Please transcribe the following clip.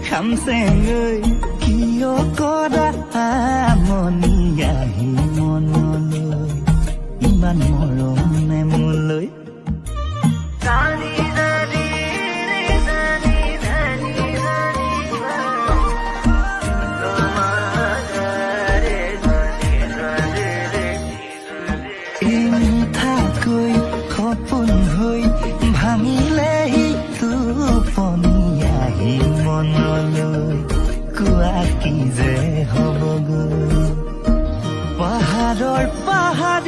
খামচেং ঐ কিয় কৰা আমনি আহি মনলৈ ইমান মৰমে মোলৈ থাকৈ সপোন হৈ ভাঙিলেহি টোপনি আহি মনলৈ কোৱা কি যে হ'বগৈ পাহাৰৰ পাহাৰ